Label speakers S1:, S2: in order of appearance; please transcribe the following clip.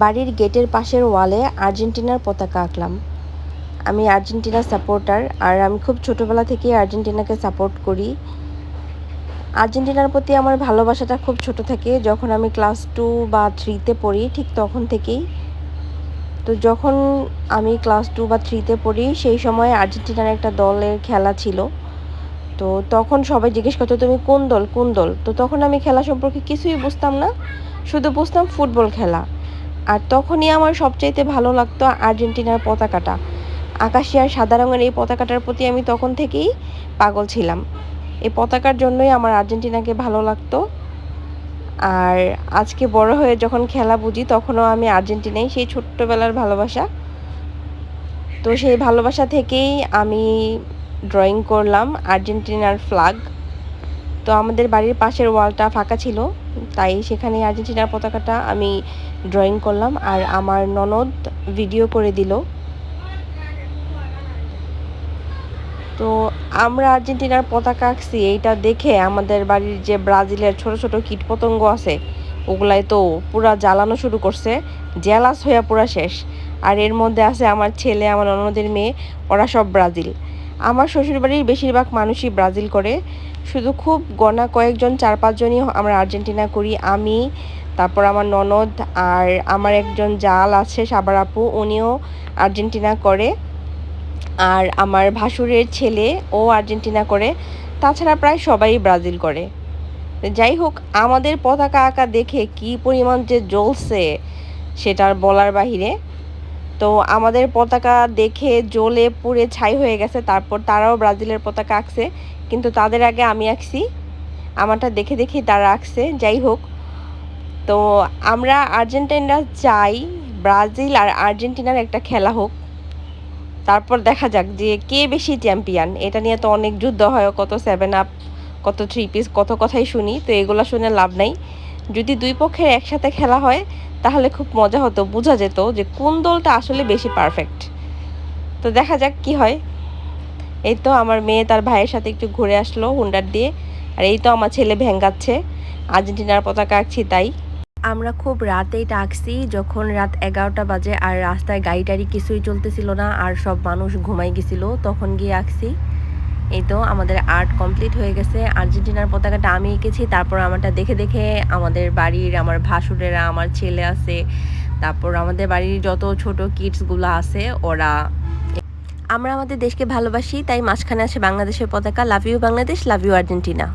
S1: বাড়ির গেটের পাশের ওয়ালে আর্জেন্টিনার পতাকা আঁকলাম। আমি আর্জেন্টিনার সাপোর্টার, আর আমি খুব ছোটোবেলা থেকেই আর্জেন্টিনাকে সাপোর্ট করি। আর্জেন্টিনার প্রতি আমার ভালোবাসাটা খুব ছোট থেকে, যখন আমি ক্লাস 2 বা 3তে পড়ি ঠিক তখন থেকেই। তো যখন আমি ক্লাস 2 বা 3তে পড়ি সেই সময় আর্জেন্টিনার একটা দলের খেলা ছিল। তো তখন সবাই জিজ্ঞেস করতো, তুমি কোন দল কোন দল? তো তখন আমি খেলা সম্পর্কে কিছুই বুঝতাম না, শুধু বুঝতাম ফুটবল খেলা। আর তখনই আমার সবচাইতে ভালো লাগতো আর্জেন্টিনার পতাকাটা। আকাশি আর সাদা রঙের এই পতাকাটার প্রতি আমি তখন থেকেই পাগল ছিলাম। এই পতাকার জন্যই আমার আর্জেন্টিনাকে ভালো লাগতো। আর আজকে বড় হয়ে যখন খেলা বুঝি তখনও আমি আর্জেন্টিনাই, সেই ছোট্টবেলার ভালোবাসা। তো সেই ভালোবাসা থেকেই আমি ড্রয়িং করলাম আর্জেন্টিনার ফ্ল্যাগ। তো আমাদের বাড়ির পাশের ওয়ালটা ফাঁকা ছিল, তাই সেখানে আর্জেন্টিনার পতাকাটা আমি ড্রয়িং করলাম, আর আমার ননদ ভিডিও করে দিল। তো আমরা আর্জেন্টিনার পতাকা আঁকছি, এইটা দেখে আমাদের বাড়ির যে ব্রাজিলের ছোট ছোট কীটপতঙ্গ আছে ওগুলাই তো পুরা জ্বালানো শুরু করছে, জেলাস হইয়া পুরা শেষ। আর এর মধ্যে আছে আমার ছেলে, আমার ননদের মেয়ে, ওরা সব ব্রাজিল। আমার শ্বশুরবাড়ির বেশিরভাগ মানুষই ব্রাজিল করে, শুধু খুব গণা কয়েকজন 4-5 জনই আমরা আর্জেন্টিনা করি। আমি, তারপর আমার ননদ, আর আমার একজন জাল আছে সাবার আপু, উনিও আর্জেন্টিনা করে। আর আমার ভাসুরের ছেলে, ও আর্জেন্টিনা করে। তাছাড়া প্রায় সবাই ব্রাজিল করে। যাই হোক, আমাদের পতাকা আঁকা দেখে কি পরিমাণ যে জ্বলছে সেটার বলার বাহিরে। তো আমাদের পতাকা দেখে জ্বলে পুড়ে ছাই হয়ে গেছে, তারপর তারাও ব্রাজিলের পতাকা আঁকছে, কিন্তু তাদের আগে আমি আঁকছি। আমারটা দেখে দেখেই তারা আঁকছে। যাই হোক, তো আমরা আর্জেন্টিনা চাই ব্রাজিল আর আর্জেন্টিনার একটা খেলা হোক, তারপর দেখা যাক যে কে বেশি চ্যাম্পিয়ন। এটা নিয়ে তো অনেক যুদ্ধ হয়, কত 7 আপ, কত 3 পিস, কত কথাই শুনি। তো এগুলো শুনে লাভ নাই। যদি দুই পক্ষের একসাথে খেলা হয় তাহলে খুব মজা হতো, বোঝা যেত যে কোন দলটা আসলে বেশি পারফেক্ট। তো দেখা যাক কি হয়। এই তো আমার মেয়ে তার ভাইয়ের সাথে একটু ঘুরে আসলো হুন্ডার দিয়ে, আর এই তো আমার ছেলে ভেঙ্গাচ্ছে, আর্জেন্টিনার পতাকা আঁকছি তাই। আমরা খুব রাতেই আঁকছি, যখন রাত 11টা বাজে আর রাস্তায় গাড়ি টাড়ি কিছুই চলতেছিল না, আর সব মানুষ ঘুমাই গেছিল, তখন গিয়ে আঁকছি। এই তো আমাদের আর্ট কমপ্লিট হয়ে গেছে। আর্জেন্টিনার পতাকাটা আমি এঁকেছি, তারপর আমারটা দেখে দেখে আমাদের বাড়ির আমার ভাসুরেরা, আমার ছেলে আছে, তারপর আমাদের বাড়ির যত ছোট কিডসগুলো আছে ওরা। আমরা আমাদের দেশকে ভালোবাসি, তাই মাঝখানে আছে বাংলাদেশের পতাকা। Love you Bangladesh, love you Argentina.